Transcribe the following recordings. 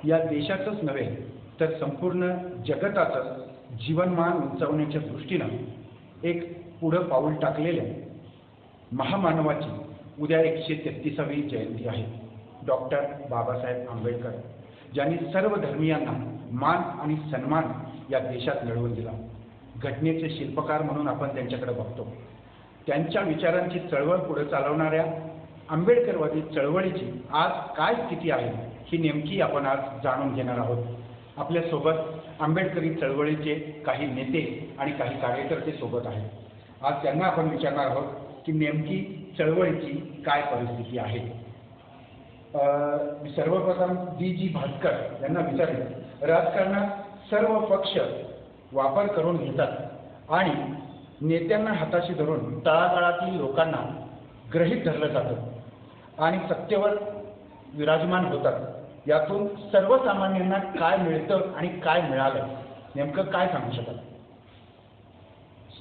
या देशाचंच नव्हे तर संपूर्ण जगताचं जीवनमान उंचावण्याच्या दृष्टीनं एक पुढं पाऊल टाकलेल्या महामानवाची उद्या 133वी जयंती आहे. डॉक्टर बाबासाहेब आंबेडकर, ज्यांनी सर्व धर्मियांना मान आणि सन्मान या देशात मिळवून दिला. घटनेचे शिल्पकार म्हणून आपण त्यांच्याकडे बघतो. त्यांच्या विचारांची चळवळ पुढे चालवणाऱ्या आंबेडकरवादी चळवळीची आज काय स्थिती आहे ही नेमकी आपण आज जाणून घेणार आहोत. आपल्यासोबत आंबेडकरी चळवळीचे काही नेते आणि काही कार्यकर्ते सोबत आहेत. आज त्यांना आपण विचारणार आहोत की नेमकी चळवळीची काय परिस्थिती आहे. सर्वप्रथम जी भास्कर यांना विचारले, राजकारणात सर्व पक्ष वापर करून घेतात आणि नेत्यांना हाताशी धरून तळागाळातील लोकांना गृहीत धरलं जातं आणि सत्तेवर विराजमान होतात. यातून सर्वसामान्यांना काय मिळतं आणि काय मिळालं, नेमकं काय सांगू शकाल?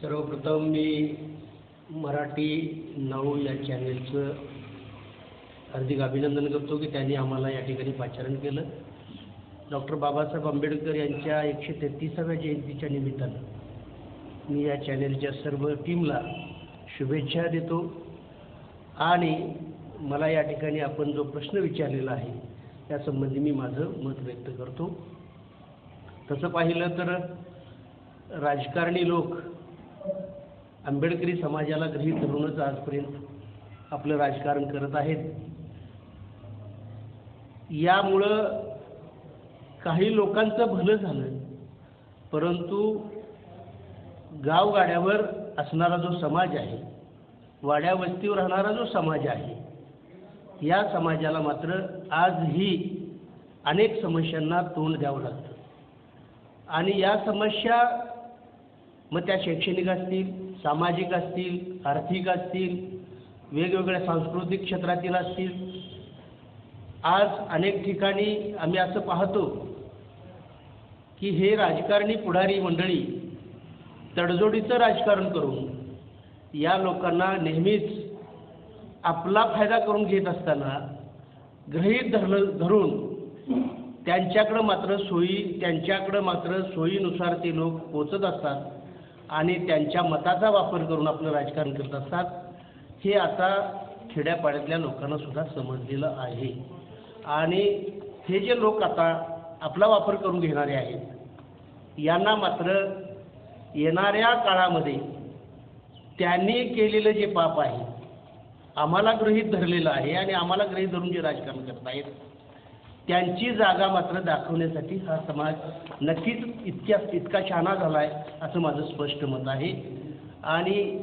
सर्वप्रथम मी मराठी 9 या चॅनेलचं हार्दिक अभिनंदन करतो की त्यांनी आम्हाला या ठिकाणी पाचारण केलं. डॉक्टर बाबासाहेब आंबेडकर यांच्या 133व्या जयंतीच्या निमित्तानं मी या चॅनेलच्या सर्व टीमला शुभेच्छा देतो आणि मला या ठिकाणी आपण जो प्रश्न विचारलेला आहे त्यासंबंधी मी माझं मत व्यक्त करतो. तसं पाहिलं तर राजकारणी लोक आंबेडकरी समाजाला गृहीत धरूनच आजपर्यंत आपलं राजकारण करत आहेत. यामुळं काही लोकांचं भलं झालं, परंतु गावगाड्यावर असणारा जो समाज आहे, वाड्या वस्तीवर राहणारा जो समाज आहे, या समाजाला मात्र आजही अनेक समस्यांना तोंड द्यावं लागतं. आणि या समस्या मग त्या शैक्षणिक असतील, सामाजिक असतील, आर्थिक असतील, वेगवेगळ्या सांस्कृतिक क्षेत्रातील असतील. आज अनेक ठिकाणी आम्ही असं पाहतो की हे राजकारणी पुढारी मंडळी तडजोडीचं राजकारण करून या लोकांना नेहमीच आपला फायदा करून घेत असताना गृहीत धरून त्यांच्याकडं मात्र सोयीनुसार ते लोक पोचत असतात आणि त्यांच्या मताचा वापर करून आपलं राजकारण करत असतात. हे आता खेड्यापाड्यातल्या लोकांना सुद्धा समजलेलं आहे. आणि हे जे लोक आता आपला वापर करून घेणारे आहेत, यांना मात्र येणाऱ्या काळामध्ये त्यांनी केलेलं जे पाप आहे, आम्हाला गृहीत धरलेलं आहे आणि आम्हाला गृहीत धरून जे राजकारण करत आहेत, त्यांची जागा मात्र दाखवण्यासाठी हा समाज नक्कीच इतका शहाणा झाला आहे असं माझं स्पष्ट मत आहे. आणि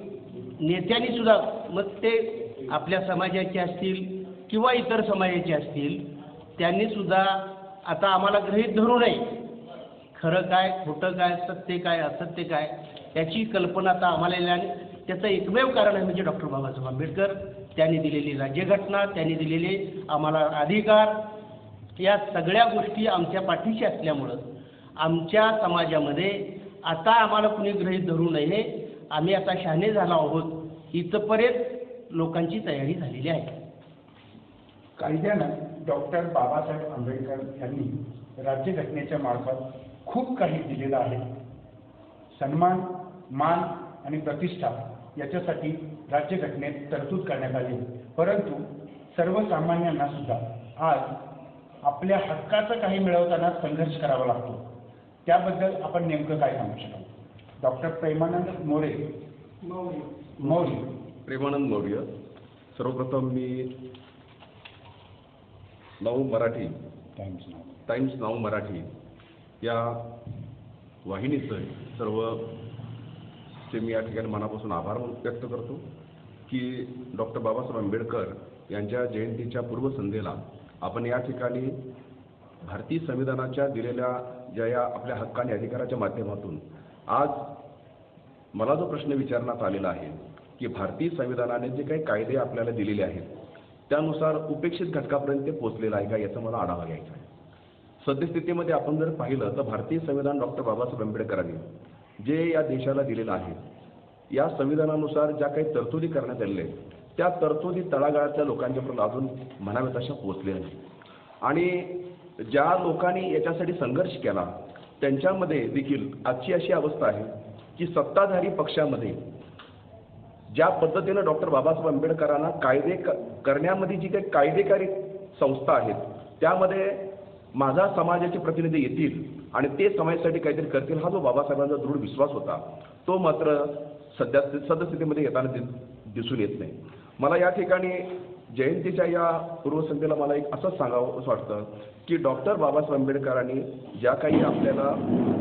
नेत्यांनी सुद्धा, मग ते आपल्या समाजाचे असतील किंवा इतर समाजाचे असतील, त्यांनी सुद्धा आता आम्हाला गृहीत धरू नये. खरं काय, खोटं काय, सत्य काय, असत्य काय याची कल्पना आता आम्हाला येईल. आणि त्याचं एकमेव कारण आहे म्हणजे डॉक्टर बाबासाहेब आंबेडकर. त्यांनी दिलेली राज्यघटना, त्यांनी दिलेले आम्हाला अधिकार, या सगळ्या गोष्टी आमच्या पाठीशी असल्यामुळं आमच्या समाजामध्ये आता आम्हाला कुणी गृहीत धरू नये, आम्ही आता शहाणे झालो आहोत, इथपर्यंत लोकांची तयारी झालेली आहे. कायद्यानं डॉक्टर बाबासाहेब आंबेडकर यांनी राज्यघटनेच्या मार्फत खूप काही दिलेलं आहे. सन्मान, मान आणि प्रतिष्ठा याच्यासाठी राज्यघटनेत तरतूद करण्यात आली. परंतु सर्वसामान्यांना सुद्धा आज आपल्या हक्काचं काही मिळवताना संघर्ष करावा लागतो. त्याबद्दल आपण नेमकं काय सांगू शकाल? डॉक्टर प्रेमानंद मौर्य. सर्वप्रथम मी टाइम्स नाऊ मराठी या वाहिनीचं मी या ठिकाणी मनापासून आभार व्यक्त करतो की डॉक्टर बाबासाहेब आंबेडकर यांच्या जयंतीच्या पूर्वसंध्येला आपण या ठिकाणी भारतीय संविधानाच्या दिलेल्या ज्या या आपल्या हक्क आणि अधिकाराच्या माध्यमातून आज मला जो प्रश्न विचारण्यात आलेला आहे की भारतीय संविधानाने जे काही कायदे आपल्याला दिलेले आहेत त्यानुसार उपेक्षित घटकापर्यंत ते पोहोचलेलं आहे का याचा मला आढावा घ्यायचा आहे. सद्यस्थितीमध्ये आपण जर पाहिलं तर भारतीय संविधान डॉक्टर बाबासाहेब आंबेडकरांनी जे या देशाला दिलेलं आहे, या संविधानानुसार ज्या काही तरतुदी करण्यात आलेल्या आहेत त्या तरतुदी तळागाळातल्या लोकांच्यापर्यंत अजून म्हणाव्यात अशा पोहोचलेल्या नाही. आणि ज्या लोकांनी याच्यासाठी संघर्ष केला त्यांच्यामध्ये देखील आजची अशी अवस्था आहे की सत्ताधारी पक्षामध्ये ज्या पद्धतीनं डॉक्टर बाबासाहेब आंबेडकरांना कायदे करण्यामध्ये जी काही कायदेकारी संस्था आहेत त्यामध्ये माझा समाजाचे प्रतिनिधी येतील आणि ते समाजासाठी काहीतरी करतील, हा जो बाबासाहेबांचा दृढ विश्वास होता तो मात्र सद्यस्थितीमध्ये येताना दिसून येत नाही. मला या ठिकाणी जयंतीच्या या पूर्वसंध्येला मला एक असंच सांगावं असं वाटतं की डॉक्टर बाबासाहेब आंबेडकरांनी ज्या काही आपल्याला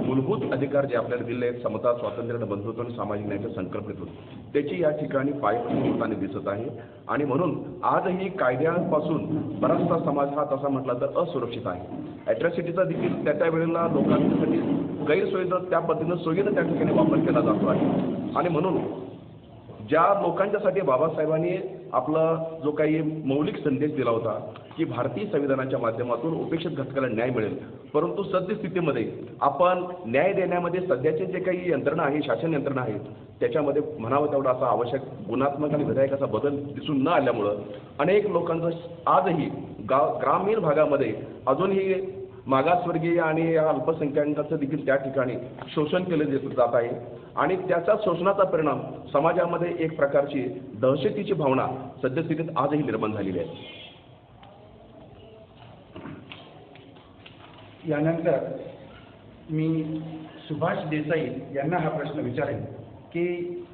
मूलभूत अधिकार जे आपल्याला दिले आहेत, समता, स्वातंत्र्य, बंधुत्व आणि सामाजिक न्यायाच्या संकल्पनेतून त्याची या ठिकाणी पायपीट होताना दिसत आहे. आणि म्हणून आजही कायद्यापासून बराचसा समाज हा तसा म्हटला तर असुरक्षित आहे. ॲट्रॉसिटीचा देखील त्या वेळेला लोकांसाठी गैरसोयीनं त्या पद्धतीनं सोयीनं त्या ठिकाणी वापर केला जातो आहे. आणि म्हणून ज्या लोकांच्यासाठी बाबासाहेबांनी आपला जो काही मौलिक संदेश दिला होता की भारतीय संविधानाच्या माध्यमातून उपेक्षित घटकाला न्याय मिळेल, परंतु सद्यस्थितीमध्ये आपण न्याय देण्यामध्ये सध्याचे जे काही यंत्रणा आहे, शासन यंत्रणा आहे, त्याच्यामध्ये म्हणावं तेवढा असा आवश्यक गुणात्मक आणि विधायक असा बदल दिसून न आल्यामुळं अनेक लोकांचं आजही ग्रामीण भागामध्ये अजूनही मागासवर्गीय आणि या अल्पसंख्याकांचं देखील त्या ठिकाणी शोषण केलं जात आहे. आणि त्याचा शोषणाचा परिणाम समाजामध्ये एक प्रकारची दहशतीची भावना सद्यस्थितीत आजही निर्माण झालेली आहे. यानंतर मी सुभाष देसाई यांना हा प्रश्न विचारेन की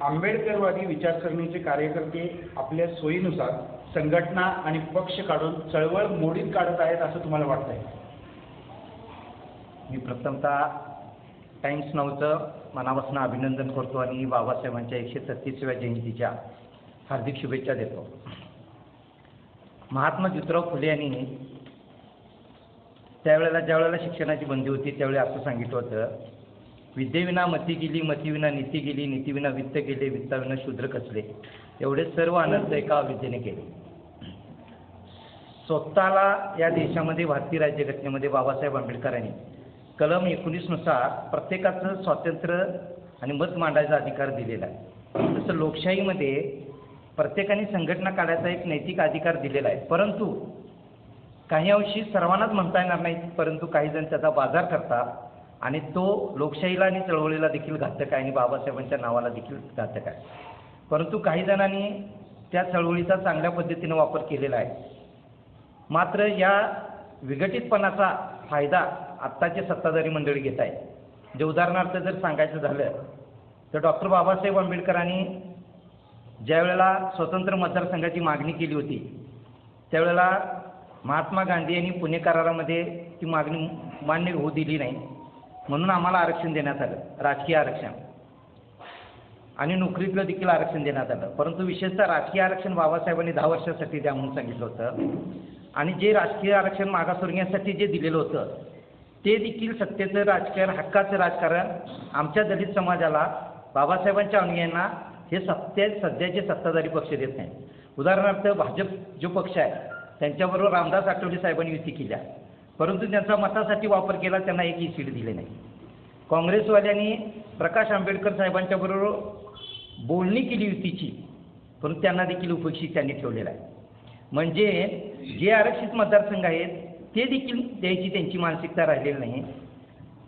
आंबेडकरवादी विचारसरणीचे कार्यकर्ते आपल्या सोयीनुसार संघटना आणि पक्ष काढून चळवळ मोडीत काढत आहेत असं तुम्हाला वाटतंय? मी प्रथमतः टाइम्स नाऊचं मनापासून अभिनंदन करतो आणि बाबासाहेबांच्या 136व्या जयंतीच्या हार्दिक शुभेच्छा देतो. महात्मा ज्योतिराव फुले यांनी ज्यावेळेला शिक्षणाची बंदी होती त्यावेळी असं सांगितलं होतं, विद्येविना मती गेली, मतीविना नीती गेली, नीतीविना वित्त गेले, वित्ताविना शूद्र खचले, एवढे सर्व अनर्थ एका विद्येने केले. स्वतःला या देशामध्ये भारतीय राज्यघटनेमध्ये बाबासाहेब आंबेडकरांनी कलम 19 नुसार प्रत्येकाचं स्वातंत्र्य आणि मत मांडायचा अधिकार दिलेला आहे. तसं लोकशाहीमध्ये प्रत्येकाने संघटना काढायचा एक नैतिक अधिकार दिलेला आहे. परंतु काही अंशी सर्वांनाच म्हणता येणार नाही, परंतु काही जण त्याचा बाजार करतात आणि तो लोकशाहीला आणि चळवळीला देखील घातक आहे आणि बाबासाहेबांच्या नावाला देखील घातक आहे. परंतु काही जणांनी त्या चळवळीचा चांगल्या पद्धतीनं वापर केलेला आहे. मात्र या विघटितपणाचा फायदा आत्ताचे सत्ताधारी मंडळी घेत आहे. म्हणजे उदाहरणार्थ जर सांगायचं झालं तर डॉक्टर बाबासाहेब आंबेडकरांनी ज्यावेळेला स्वतंत्र मतदारसंघाची मागणी केली होती त्यावेळेला महात्मा गांधी यांनी पुणे करारामध्ये ती मागणी मान्य होऊ दिली नाही, म्हणून आम्हाला आरक्षण देण्यात आलं, राजकीय आरक्षण आणि नोकरीतलं देखील आरक्षण देण्यात आलं. परंतु विशेषतः राजकीय आरक्षण बाबासाहेबांनी 10 वर्षासाठी द्या म्हणून सांगितलं होतं आणि जे राजकीय आरक्षण मागासवर्गीयांसाठी जे दिलेलं होतं ते देखील सत्तेचं राजकारण, हक्काचं राजकारण आमच्या दलित समाजाला, बाबासाहेबांच्या अनुयायांना हे सध्याचे सत्ताधारी पक्ष देत नाही. उदाहरणार्थ भाजप जो पक्ष आहे त्यांच्याबरोबर रामदास आठवले साहेबांनी युती केल्या, परंतु त्यांचा मतासाठी वापर केला, त्यांना एकही सीट दिले नाही. काँग्रेसवाल्यांनी प्रकाश आंबेडकर साहेबांच्या बरोबर बोलणी केली युतीची, परंतु त्यांना देखील उपेक्षित त्यांनी ठेवलेला आहे. म्हणजे जे आरक्षित मतदारसंघ आहेत ते देखील द्यायची त्यांची मानसिकता राहिलेली नाही.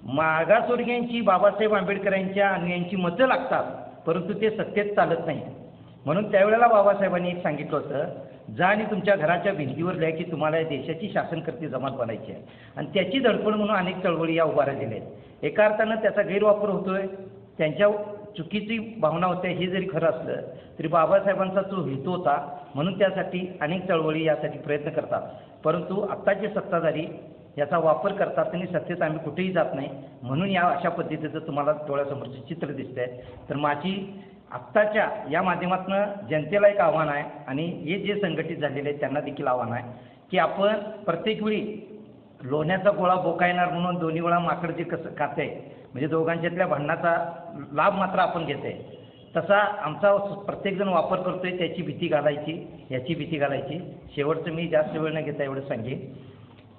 मागासवर्गीयांची, बाबासाहेब आंबेडकरांच्या अनुयायांची मतं लागतात, परंतु ते सत्तेत चालत नाही. म्हणून त्यावेळेला बाबासाहेबांनी एक सांगितलं होतं, जा आणि तुमच्या घराच्या भिंतीवर लिहा की तुम्हाला या देशाची शासनकर्ती जमात बनायची आहे. आणि त्याची धडपड म्हणून अनेक चळवळी या उभारलेल्या आहेत. एका अर्थानं त्याचा गैरवापर होतोय, त्यांच्या चुकीची भावना होते हे जरी खरं असलं तरी बाबासाहेबांचा जो हेतू होता म्हणून त्यासाठी अनेक चळवळी यासाठी प्रयत्न करतात. परंतु आत्ताचे सत्ताधारी याचा वापर करतात आणि सत्तेत आम्ही कुठेही जात नाही, म्हणून या अशा पद्धतीचं तुम्हाला डोळ्यासमोरचं चित्र दिसतंय. तर माझी आत्ताच्या या माध्यमातून जनतेला एक आव्हान आहे आणि हे जे संघटित झालेले आहेत त्यांना देखील आव्हान आहे की आपण प्रत्येक वेळी लोण्याचा गोळा बोकायणार म्हणून दोन्ही वेळा माकड जे कसं खाते, म्हणजे दोघांच्यातल्या भांडणाचा लाभ मात्र आपण घेते, तसा आमचा प्रत्येकजण वापर करतोय, त्याची भीती घालायची, याची भीती घालायची. शेवटचं मी जास्त वेळ न घेता एवढं सांगेन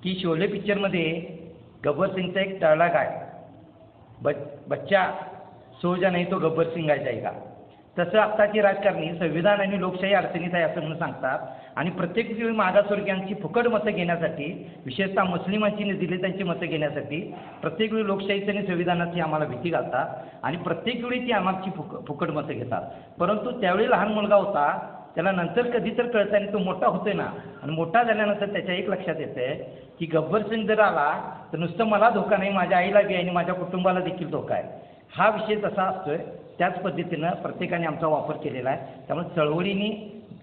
की शोले पिक्चरमध्ये गब्बर सिंगचा एक डायलॉग आहे, बच्चा सो जा नहीं तो गब्बर सिंग आ जाएगा. तसं आत्ताची राजकारणी संविधान आणि लोकशाही अडचणीत आहे असं म्हणून सांगतात आणि प्रत्येक वेळी मागासवर्गीयांची फुकट मतं घेण्यासाठी, विशेषतः मुस्लिमांची दलितांची मतं घेण्यासाठी प्रत्येक वेळी लोकशाहीची आणि संविधानाची आम्हाला भीती घालतात आणि प्रत्येक वेळी ती आम्हाची फुकट मतं घेतात. परंतु त्यावेळी लहान मुलगा होता, त्याला नंतर कधी तर कळतं आणि तो मोठा होतोय ना, आणि मोठा झाल्यानंतर त्याच्या एक लक्षात येतंय की गब्बर सिंग जर आला तर नुसतं मला धोका नाही, माझ्या आईला बी आणि माझ्या कुटुंबाला देखील धोका आहे. हा विषय तसा असतोय. त्याच पद्धतीनं प्रत्येकाने आमचा वापर केलेला आहे. त्यामुळे चळवळीने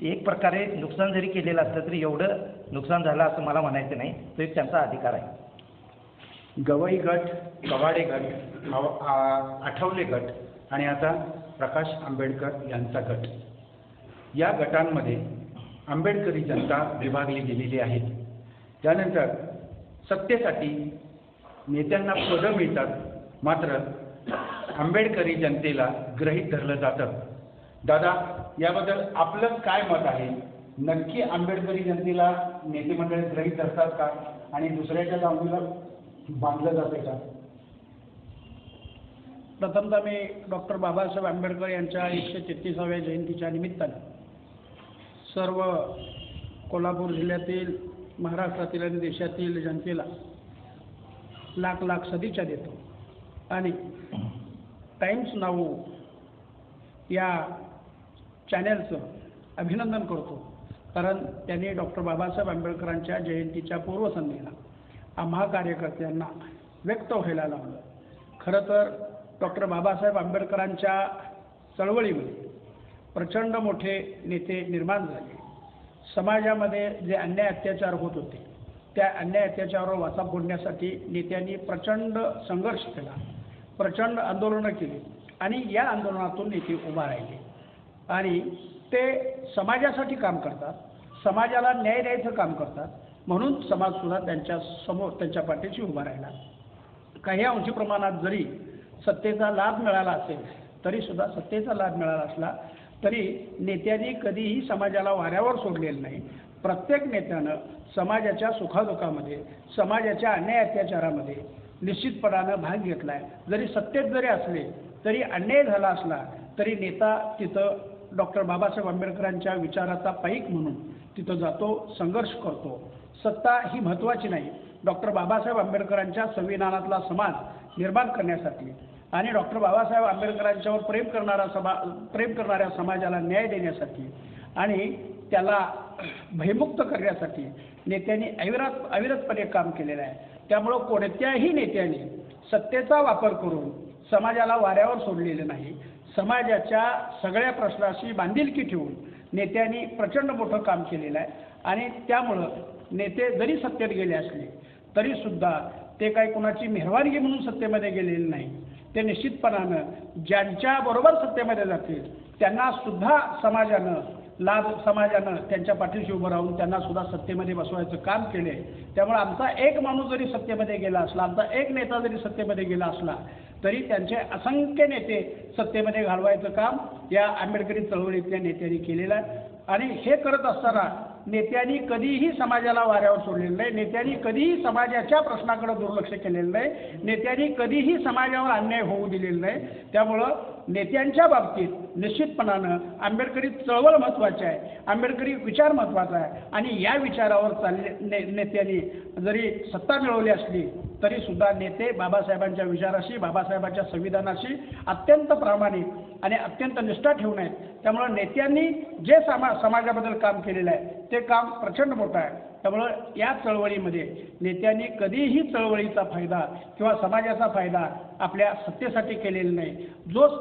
एक प्रकारे नुकसान जरी केलेलं असलं तरी एवढं नुकसान झालं असं मला म्हणायचं नाही. तो एक त्यांचा अधिकार आहे. गवई गट, कवाडे गट, आठवले गट आणि आता प्रकाश आंबेडकर यांचा गट, या गटांमध्ये आंबेडकरी जनता विभागली गेलेली आहे. त्यानंतर सत्तेसाठी नेत्यांना पदं मिळतात, मात्र आंबेडकरी जनतेला गृहीत धरलं जातं. दादा, याबद्दल आपलं काय मत आहे? नक्की आंबेडकरी जनतेला नेते मंडळी गृहीत धरतात का आणि दुसऱ्याच्या दावणीला बांधलं जाते का? प्रथमतः मी डॉक्टर बाबासाहेब आंबेडकर यांच्या 133व्या जयंतीच्या निमित्ताने सर्व कोल्हापूर जिल्ह्यातील, महाराष्ट्रातील आणि देशातील जनतेला लाख लाख सदिच्छा देतो आणि टाइम्स नाऊ या चॅनलचं अभिनंदन करतो, कारण त्यांनी डॉक्टर बाबासाहेब आंबेडकरांच्या जयंतीच्या पूर्वसंध्येला आम्हा कार्यकर्त्यांना व्यक्त व्हायला लावलं. खरं तर डॉक्टर बाबासाहेब आंबेडकरांच्या चळवळीमध्ये प्रचंड मोठे नेते निर्माण झाले. समाजामध्ये जे अन्याय अत्याचार होत होते त्या अन्याय अत्याचारावर वाचा फोडण्यासाठी नेत्यांनी प्रचंड संघर्ष केला, प्रचंड आंदोलनं केली आणि या आंदोलनातून नेते उभा राहिले आणि ते समाजासाठी काम करतात, समाजाला न्याय द्यायचं काम करतात. म्हणून समाजसुद्धा त्यांच्यासमोर, त्यांच्या पाठीशी उभा राहिला. काही अंशी प्रमाणात जरी सत्तेचा लाभ मिळाला असेल तरीसुद्धा, सत्तेचा लाभ मिळाला असला तरी नेत्यांनी कधीही समाजाला वाऱ्यावर सोडलेलं नाही. प्रत्येक नेत्यानं समाजाच्या सुखादुखामध्ये, समाजाच्या अन्याय अत्याचारामध्ये निश्चितपणानं भाग घेतला आहे. जरी सत्तेत जरी असले तरी अन्याय झाला असला तरी नेता तिथं डॉक्टर बाबासाहेब आंबेडकरांच्या विचाराचा पाईक म्हणून तिथं जातो, संघर्ष करतो. सत्ता ही महत्त्वाची नाही. डॉक्टर बाबासाहेब आंबेडकरांच्या संविधानातला समाज निर्माण करण्यासाठी आणि डॉक्टर बाबासाहेब आंबेडकरांच्यावर प्रेम करणाऱ्या समाजाला न्याय देण्यासाठी आणि त्याला भयमुक्त करण्यासाठी नेत्यांनी अविरतपणे काम केलेलं आहे. त्यामुळं कोणत्याही नेत्याने सत्तेचा वापर करून समाजाला वाऱ्यावर सोडलेलं नाही. समाजाच्या सगळ्या प्रश्नाशी बांधिलकी ठेवून नेत्यांनी प्रचंड मोठं काम केलेलं आहे आणि त्यामुळं नेते जरी सत्तेत गेले असले तरीसुद्धा ते काही कुणाची मेहरबानगी म्हणून सत्तेमध्ये गेलेले नाही. ते निश्चितपणानं ज्यांच्याबरोबर सत्तेमध्ये जातील त्यांना सुद्धा समाजानं त्यांच्या पाठीशी उभं राहून त्यांना सुद्धा सत्तेमध्ये बसवायचं काम केले. त्यामुळे आमचा एक माणूस जरी सत्तेमध्ये गेला असला, आमचा एक नेता जरी सत्तेमध्ये गेला असला तरी त्यांचे असंख्य नेते सत्तेमध्ये घालवायचं काम या आंबेडकरी चळवळीतल्या नेत्यांनी केलेलं आहे. आणि हे करत असताना नेत्यांनी कधीही समाजाला वाऱ्यावर सोडलेलं नाही. नेत्यांनी कधीही समाजाच्या प्रश्नाकडे दुर्लक्ष केलेलं नाही. नेत्यांनी कधीही समाजावर अन्याय होऊ दिलेला नाही. त्यामुळं नेत्यांच्या बाबतीत निश्चितपणानं आंबेडकरी चळवळ महत्त्वाची आहे, आंबेडकरी विचार महत्त्वाचा आहे आणि या विचारावर नेत्यांनी जरी सत्ता मिळवली असली तरीसुद्धा नेते बाबासाहेबांच्या विचाराशी, बाबासाहेबांच्या संविधानाशी अत्यंत प्रामाणिक आणि अत्यंत निष्ठा ठेवून आहेत. त्यामुळं नेत्यांनी जे समाजाबद्दल काम केलेलं आहे ते काम प्रचंड मोठं आहे. त्यामुळं या चळवळीमध्ये नेत्यांनी कधीही चळवळीचा फायदा किंवा समाजाचा फायदा आपल्या सत्तेसाठी केलेला नाही.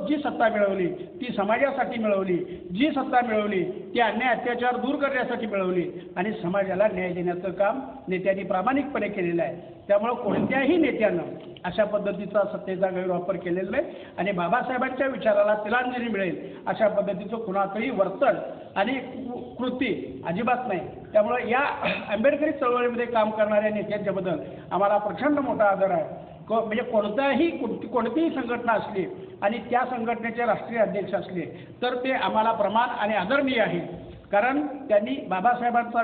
जी सत्ता मिळवली ती समाजासाठी मिळवली, जी सत्ता मिळवली ती अन्याय अत्याचार दूर करण्यासाठी मिळवली आणि समाजाला न्याय देण्याचं काम नेत्यांनी प्रामाणिकपणे केलेलं आहे. त्यामुळं कोणत्याही नेत्यानं अशा पद्धतीचा सत्तेचा गैरवापर केलेला नाही आणि बाबासाहेबांच्या विचाराला तिलांजली मिळेल अशा पद्धतीचं कुणाचंही वर्तन आणि कृती अजिबात नाही. त्यामुळं या आंबेडकरी चळवळीमध्ये काम करणाऱ्या नेत्यांच्याबद्दल आम्हाला प्रचंड मोठा आदर आहे. म्हणजे कोणतीही संघटना असली आणि त्या संघटनेचे राष्ट्रीय अध्यक्ष असले तर ते आम्हाला प्रमाण आणि आदरणीय आहे. कारण त्यांनी बाबासाहेबांचा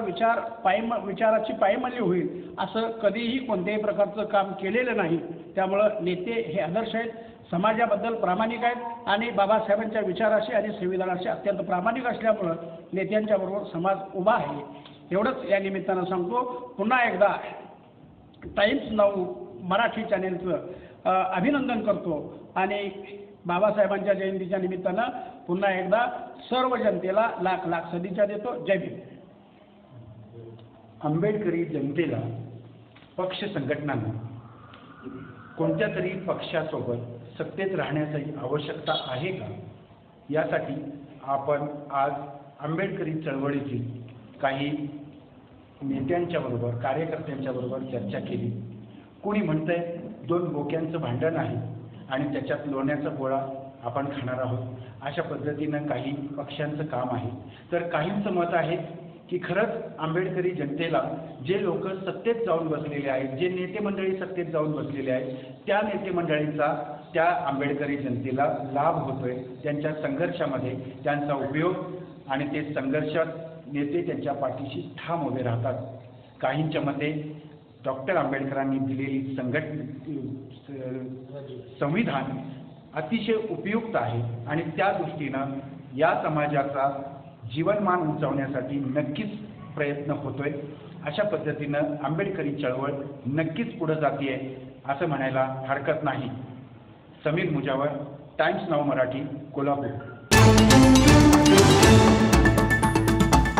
विचाराची पायमल्ली होईल असं कधीही कोणत्याही प्रकारचं काम केलेलं नाही. त्यामुळं नेते हे आदर्श आहेत. समाजाबद्दल प्रामाणिक आहेत आणि बाबासाहेबांच्या विचाराशी आणि संविधानाशी अत्यंत प्रामाणिक असल्यामुळं नेत्यांच्याबरोबर समाज उभा आहे. एवढंच या निमित्तानं सांगतो. पुन्हा एकदा टाइम्स नाऊ मराठी चॅनेलचं अभिनंदन करतो आणि बाबासाहेबांच्या जयंतीच्या निमित्तानं पुन्हा एकदा सर्व जनतेला लाख लाख सदिच्छा देतो. जय भीम. आंबेडकरी जनतेला पक्ष संघटनांना कोणत्या तरी पक्षासोबत सत्तेत राहण्याची आवश्यकता आहे का, यासाठी आपण आज आंबेडकरी चळवळीतील काही नेत्यांच्याबरोबर कार्यकर्त्यांच्याबरोबर चर्चा केली. कोणी म्हणतंय 2 बोक्यांचं भांडण आहे आणि त्याच्यात लोण्याचा गोळा आपण खाणार आहोत, अशा पद्धतीनं काही पक्षांचं काम आहे. तर काहींचं मत आहे की खरंच आंबेडकरी जनतेला जे लोक सत्तेत जाऊन बसलेले आहेत, जे नेते मंडळी सत्तेत जाऊन बसलेले आहेत, त्या नेते मंडळींचा त्या आंबेडकरी जनतेला लाभ होतोय. त्यांच्या संघर्षामध्ये त्यांचा उपयोग आणि ते संघर्षात नेते त्यांच्या पाठीशी ठाम उभे राहतात. काहींच्या मते डॉक्टर आंबेडकरांनी दिलेली संविधान अतिशय उपयुक्त आहे आणि त्या दृष्टीनं या समाजाचा जीवनमान उंचावण्यासाठी नक्कीच प्रयत्न होतोय. अशा पद्धतीनं आंबेडकरी चळवळ नक्कीच पुढे जाते असं म्हणायला हरकत नाही. Sameer Mujawar, times now Marathi, Kolhapur.